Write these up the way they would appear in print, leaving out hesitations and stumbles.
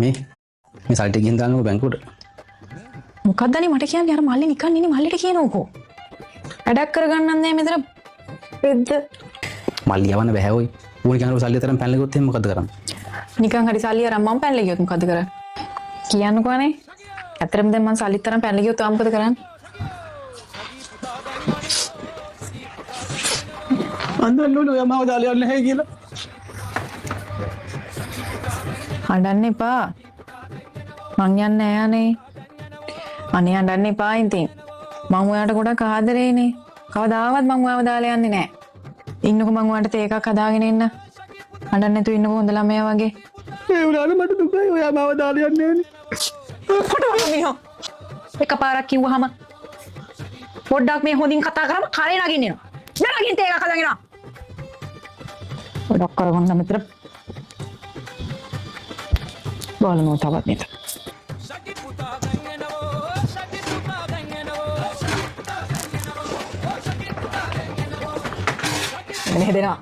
මේ සල්ටි ගිහින් දාන්නකො බැංකුවට. මොකක්දනේ මට කියන්නේ අර මල්ලි නිකන් ඉන්නේ මල්ලිට කියනෝකෝ. වැඩක් කරගන්නත් නෑ මෙතන පෙද්ද. මල්ලි යවන්න බෑ ඔයි. ඌනේ කියනකොට සල්ලි තරම් පැනලා ගියොත් එහෙනම් මොකද කරන්නේ? නිකන් හරි සල්ලි අරන් මම පැනලා ගියොත් මොකද කරන්නේ? කියන්නකෝ අනේ. ඇත්තටම දැන් මම සල්ලි තරම් පැනලා ගියොත් මොකද කරන්නේ? අන්දන්නෝ ඔයා මාව දාලා යන්නේ නැහැ කියලා. හඬන්න එපා. මං යන්නේ නෑ අනේ. අනේ හඬන්න එපා ඉතින්. මං ඔයාට ගොඩක් ආදරේනේ. කවදාවත් මං ඔයාව දාලා යන්නේ නෑ. ඉන්නකො මං ඔයාට තේ එකක් හදාගෙන එන්න. හඬන්න නැතුව ඉන්නකො හොඳ ළමයා වගේ. ඒ උනාට මට දුකයි ඔයා මාව දාලා යන්නේ නෑනේ. පොඩ්ඩක් මිනිහා. එකපාරක් කිව්වහම පොඩ්ඩක් මේ හොඳින් කතා කරාම කරේ නගින්න එනවා. නගින්න තේ එකක් හදාගෙන එනවා. පොඩ්ඩක් කරගන්න මෙතන. බලනවා තවත් නේද. එනේ දෙනවා.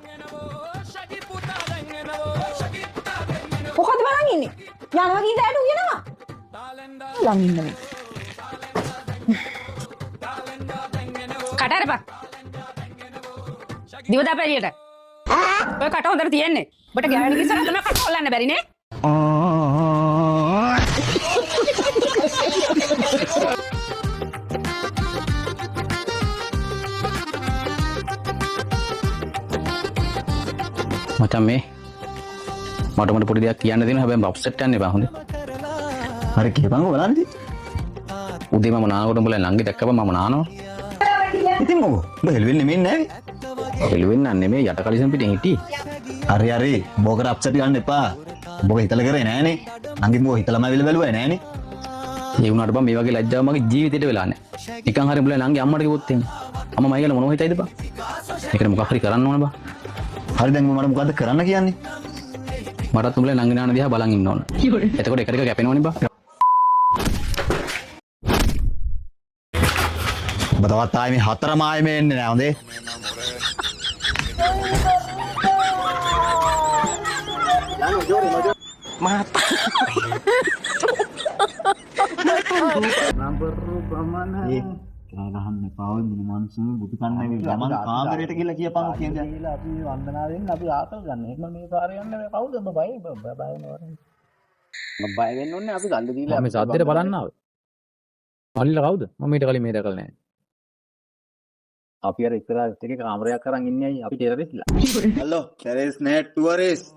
මොකද බලන් ඉන්නේ? යනවා කී දැට උයනවා. ලම් ඉන්නේ. කටරපක්. දිවදා පැලියට. ඔය කට හොඳට තියෙන්නේ. ඔබට ගෑණි කිසර තමයි කට හොල්ලන්න බැරි නේ. මචං මේ මට පොඩි දෙයක් කියන්න දෙනවා හැබැයි අප්සෙට් යන්න එපා හොඳේ. හරි කියපන්කෝ බලන්න ඉතින්. උදේ මම නානකොට උඹලා නංගි දැක්කම මම නානවා. ඉතින් මොකෝ උඹ හෙළුවෙන්නේ නෙමෙයි නෑනේ. හෙළුවෙන්නේ නෙමෙයි යට කලිසම් පිටින් හිටියේ. හරි බෝකට අප්සෙට් ගන්න එපා. උඹ හිතලා කරේ නෑනේ. නංගි මොකෝ හිතලාම වෙල බැලුවා නෑනේ. ඒ වුණාට බං මේ වගේ ලැජ්ජාව මගේ ජීවිතේට වෙලා නෑ. නිකන් හරි උඹලා නංගි අම්මට කිව්වොත් එහෙම. අම්මා මයි කියලා මොනව හිතයිද බං? ඒකට මොකක් හරි කරන්න ඕන බං. හරි දැන් මට මොකද්ද කරන්න කියන්නේ? මටත් උඹලා නංගි නාන දිහා බලන් ඉන්න ඕන. එතකොට එක එක කැපෙනවනේ බං. ඔබ තවත් ආයේ මේ හතරම ආයේ මේ එන්නේ නෑ හොඳේ. ගහන්න පාව මිනිමන්සු බුදු කන්නේ ගමන් කාමරයට කියලා කියපන් කියන්නේ. කියලා අපි වන්දනාවෙන් අපි ආකල් ගන්න. එහෙම මේ කාර්යය යන්නේ කවුද ඔබ බය වෙනවද? මම බය වෙන්න ඕනේ අපි ගල්ල දීලා මේ සද්දෙට බලන්න ආවේ. මල්ලිලා කවුද? මම ඊට කලින් මේ දැකලා නැහැ. අපි අර ඉස්සරහ එකේ කාමරයක් අරන් ඉන්නේ අය අපි ටෙරරිස්ලා. Hello, there is net tourist.